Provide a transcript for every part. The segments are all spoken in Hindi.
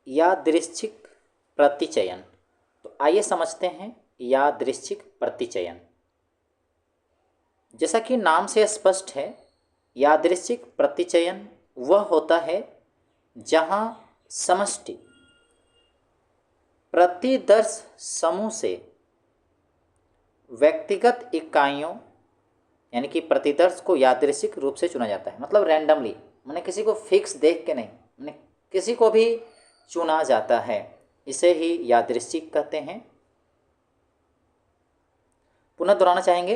यादृच्छिक प्रतिचयन। तो आइए समझते हैं यादृच्छिक प्रतिचयन। जैसा कि नाम से स्पष्ट है, यादृच्छिक प्रतिचयन वह होता है जहां समष्टि प्रतिदर्श समूह से व्यक्तिगत इकाइयों यानी कि प्रतिदर्श को यादृच्छिक रूप से चुना जाता है। मतलब रैंडमली, मैंने किसी को फिक्स देख के नहीं, मैंने किसी को भी चुना जाता है, इसे ही यादृच्छिक कहते हैं। पुनः दोहराना चाहेंगे,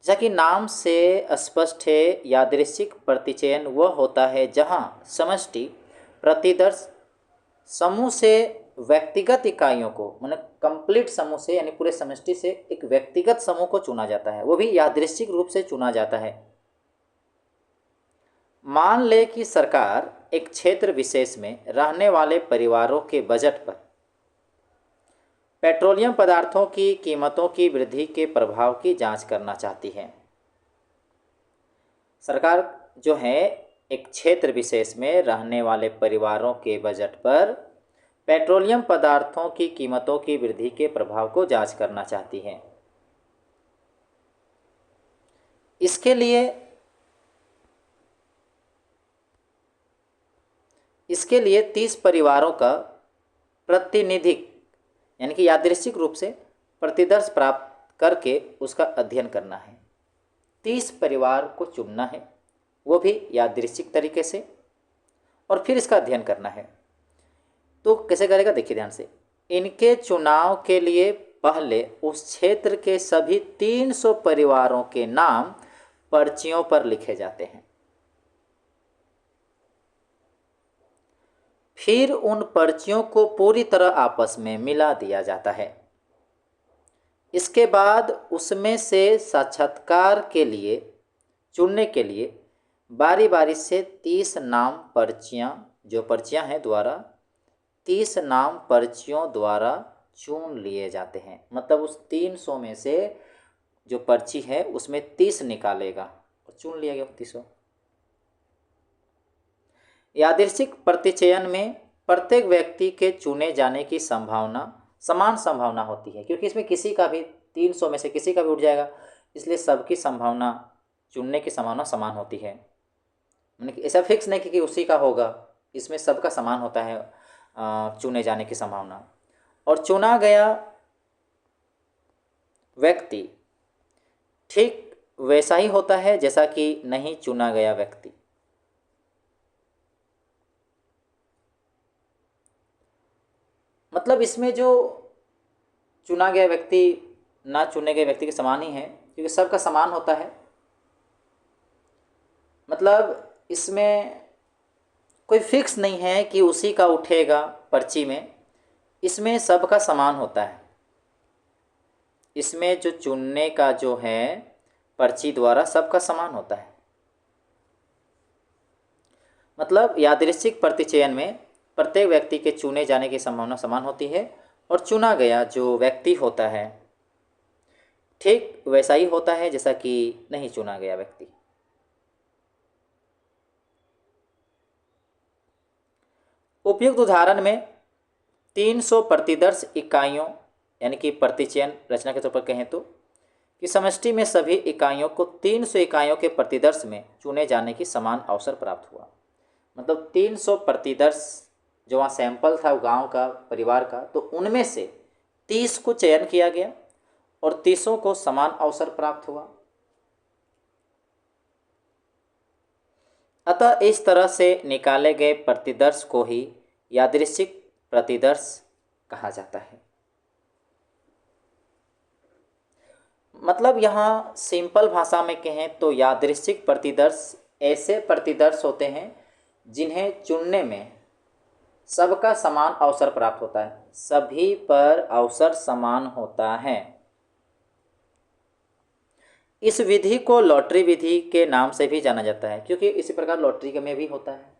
जैसा कि नाम से स्पष्ट है, यादृच्छिक प्रतिचयन वह होता है जहां समष्टि प्रतिदर्श समूह से व्यक्तिगत इकाइयों को, मतलब कंप्लीट समूह से यानी पूरे समष्टि से एक व्यक्तिगत समूह को चुना जाता है, वो भी यादृच्छिक रूप से चुना जाता है। मान ले कि सरकार एक क्षेत्र विशेष में रहने वाले परिवारों के बजट पर पेट्रोलियम पदार्थों की कीमतों की वृद्धि के प्रभाव की जांच करना चाहती है। सरकार जो है एक क्षेत्र विशेष में रहने वाले परिवारों के बजट पर पेट्रोलियम पदार्थों की कीमतों की वृद्धि के प्रभाव को जांच करना चाहती है। इसके लिए 30 परिवारों का प्रतिनिधिक यानी कि यादृच्छिक रूप से प्रतिदर्श प्राप्त करके उसका अध्ययन करना है। 30 परिवार को चुनना है, वो भी यादृच्छिक तरीके से, और फिर इसका अध्ययन करना है। तो कैसे करेगा, देखिए ध्यान से। इनके चुनाव के लिए पहले उस क्षेत्र के सभी 300 परिवारों के नाम पर्चियों पर लिखे जाते हैं। फिर उन पर्चियों को पूरी तरह आपस में मिला दिया जाता है। इसके बाद उसमें से साक्षात्कार के लिए चुनने के लिए बारी बारी से 30 नाम पर्चियां हैं द्वारा 30 नाम पर्चियों द्वारा चुन लिए जाते हैं। मतलब उस 300 में से जो पर्ची है उसमें 30 निकालेगा और चुन लिया गया 30। यादृच्छिक प्रतिचयन में प्रत्येक व्यक्ति के चुने जाने की समान संभावना होती है, क्योंकि इसमें किसी का भी 300 में से किसी का भी उठ जाएगा, इसलिए सबकी संभावना, चुनने की संभावना समान होती है। मैंने ऐसा फिक्स नहीं कि उसी का होगा, इसमें सबका समान होता है चुने जाने की संभावना। और चुना गया व्यक्ति ठीक वैसा ही होता है जैसा कि नहीं चुना गया व्यक्ति। मतलब इसमें जो चुना गया व्यक्ति ना चुने गए व्यक्ति के समान ही है, क्योंकि सबका समान होता है। मतलब इसमें कोई फिक्स नहीं है कि उसी का उठेगा पर्ची में, इसमें सबका समान होता है। इसमें जो चुनने का जो है पर्ची द्वारा सबका समान होता है। मतलब यादृच्छिक प्रतिचयन में प्रत्येक व्यक्ति के चुने जाने की संभावना समान होती है, और चुना गया जो व्यक्ति होता है ठीक वैसा ही होता है जैसा कि नहीं चुना गया व्यक्ति। उपयुक्त उदाहरण में 300 प्रतिदर्श इकाइयों यानी कि प्रतिचयन रचना के तौर पर कहें तो कि समष्टि में सभी इकाइयों को 300 इकाइयों के प्रतिदर्श में चुने जाने की समान अवसर प्राप्त हुआ। मतलब 300 प्रतिदर्श जो वहाँ सैंपल था गांव का, परिवार का, तो उनमें से 30 को चयन किया गया और 30 को समान अवसर प्राप्त हुआ। अतः इस तरह से निकाले गए प्रतिदर्श को ही यादृच्छिक प्रतिदर्श कहा जाता है। मतलब यहाँ सिंपल भाषा में कहें तो यादृच्छिक प्रतिदर्श ऐसे प्रतिदर्श होते हैं जिन्हें चुनने में सबका समान अवसर प्राप्त होता है, सभी पर अवसर समान होता है। इस विधि को लॉटरी विधि के नाम से भी जाना जाता है, क्योंकि इसी प्रकार लॉटरी में भी होता है,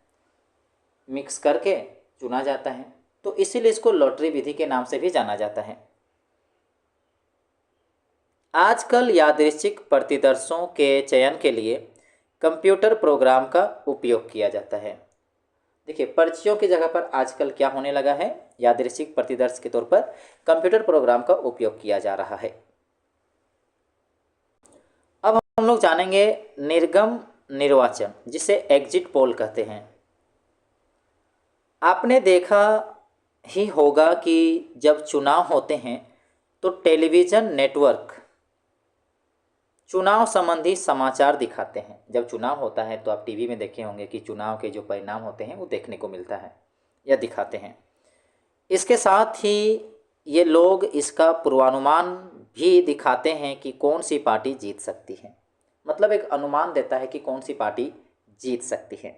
मिक्स करके चुना जाता है, तो इसीलिए इसको लॉटरी विधि के नाम से भी जाना जाता है। आजकल यादृच्छिक प्रतिदर्शों के चयन के लिए कंप्यूटर प्रोग्राम का उपयोग किया जाता है। देखिए, पर्चियों की जगह पर आजकल क्या होने लगा है, यादृच्छिक प्रतिदर्श के तौर पर कंप्यूटर प्रोग्राम का उपयोग किया जा रहा है। अब हम लोग जानेंगे निर्गम निर्वाचन, जिसे एग्जिट पोल कहते हैं। आपने देखा ही होगा कि जब चुनाव होते हैं तो टेलीविज़न नेटवर्क चुनाव संबंधी समाचार दिखाते हैं। जब चुनाव होता है तो आप टीवी में देखे होंगे कि चुनाव के जो परिणाम होते हैं वो देखने को मिलता है या दिखाते हैं। इसके साथ ही ये लोग इसका पूर्वानुमान भी दिखाते हैं कि कौन सी पार्टी जीत सकती है, मतलब एक अनुमान देता है कि कौन सी पार्टी जीत सकती है।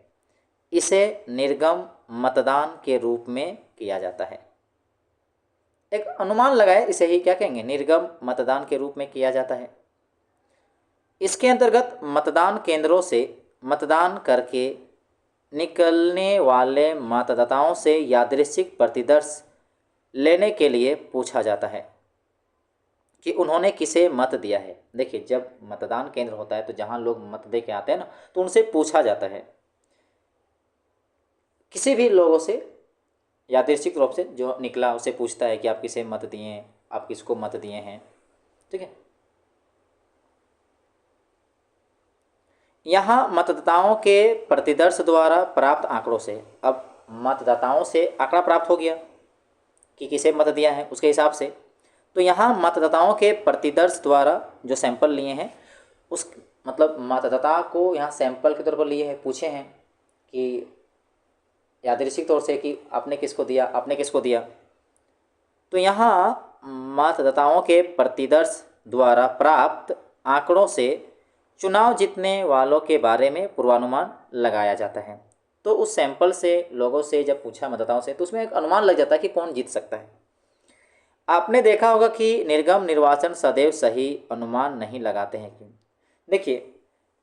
इसे निर्गम मतदान के रूप में किया जाता है। एक अनुमान लगाए, इसे ही क्या कहेंगे, निर्गम मतदान के रूप में किया जाता है। इसके अंतर्गत मतदान केंद्रों से मतदान करके निकलने वाले मतदाताओं से यादृच्छिक प्रतिदर्श लेने के लिए पूछा जाता है कि उन्होंने किसे मत दिया है। देखिए, जब मतदान केंद्र होता है तो जहाँ लोग मत दे के आते हैं ना, तो उनसे पूछा जाता है, किसी भी लोगों से यादृच्छिक रूप से जो निकला उसे पूछता है कि आप किसे मत दिए हैं, आप किसको मत दिए हैं। ठीक है, यहाँ मतदाताओं के प्रतिदर्श द्वारा प्राप्त आंकड़ों से, अब मतदाताओं से आंकड़ा प्राप्त हो गया कि किसे मत दिया है, उसके हिसाब से तो यहाँ मतदाताओं के प्रतिदर्श द्वारा जो सैंपल लिए हैं, उस मतलब मतदाता को यहाँ सैंपल के तौर पर लिए हैं, पूछे हैं कि यादृच्छिक तौर से कि आपने किसको दिया, आपने किसको दिया। तो यहाँ मतदाताओं के प्रतिदर्श द्वारा प्राप्त आंकड़ों से चुनाव जीतने वालों के बारे में पूर्वानुमान लगाया जाता है। तो उस सैंपल से लोगों से जब पूछा मतदाताओं से, तो उसमें एक अनुमान लग जाता है कि कौन जीत सकता है। आपने देखा होगा कि निर्गम निर्वाचन सदैव सही अनुमान नहीं लगाते हैं। क्यों? देखिए,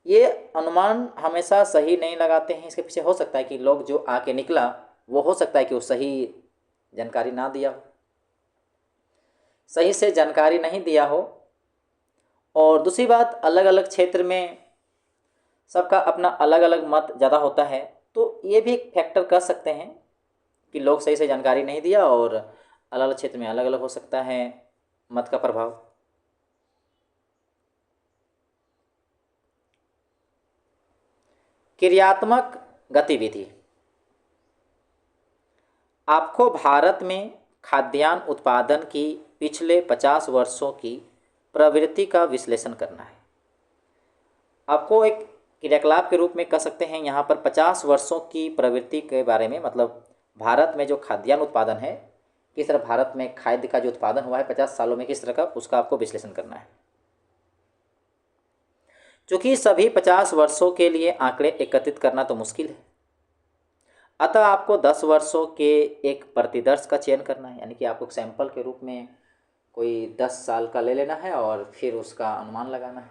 ये अनुमान हमेशा सही नहीं लगाते हैं। इसके पीछे हो सकता है कि लोग जो आके निकला वो हो सकता है कि वो सही जानकारी ना दिया हो, सही से जानकारी नहीं दिया हो। और दूसरी बात, अलग अलग क्षेत्र में सबका अपना अलग अलग मत ज़्यादा होता है, तो ये भी एक फैक्टर कर सकते हैं कि लोग सही से जानकारी नहीं दिया और अलग अलग क्षेत्र में अलग अलग हो सकता है मत का प्रभाव। क्रियात्मक गतिविधि, आपको भारत में खाद्यान्न उत्पादन की पिछले 50 वर्षों की प्रवृत्ति का विश्लेषण करना है। आपको एक क्रियाकलाप के रूप में कह सकते हैं यहाँ पर 50 वर्षों की प्रवृत्ति के बारे में, मतलब भारत में जो खाद्यान्न उत्पादन है, किस तरह भारत में खाद्य का जो उत्पादन हुआ है 50 सालों में किस तरह का, उसका आपको विश्लेषण करना है। चूँकि सभी 50 वर्षों के लिए आंकड़े एकत्रित करना तो मुश्किल है, अतः आपको 10 वर्षों के एक प्रतिदर्श का चयन करना है। यानी कि आपको सैंपल के रूप में कोई 10 साल का ले लेना है और फिर उसका अनुमान लगाना है।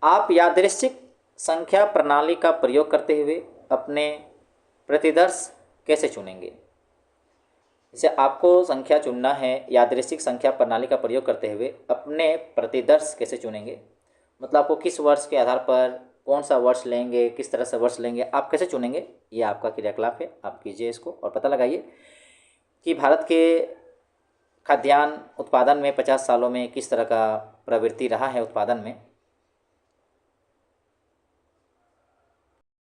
आप यादृच्छिक संख्या प्रणाली का प्रयोग करते हुए अपने प्रतिदर्श कैसे चुनेंगे? जैसे आपको संख्या चुनना है, यादृच्छिक संख्या प्रणाली का प्रयोग करते हुए अपने प्रतिदर्श कैसे चुनेंगे, मतलब आपको किस वर्ष के आधार पर कौन सा वर्ष लेंगे, किस तरह से वर्ष लेंगे, आप कैसे चुनेंगे, ये आपका क्रियाकलाप है। आप कीजिए इसको और पता लगाइए कि भारत के खाद्यान्न उत्पादन में 50 सालों में किस तरह का प्रवृत्ति रहा है उत्पादन में।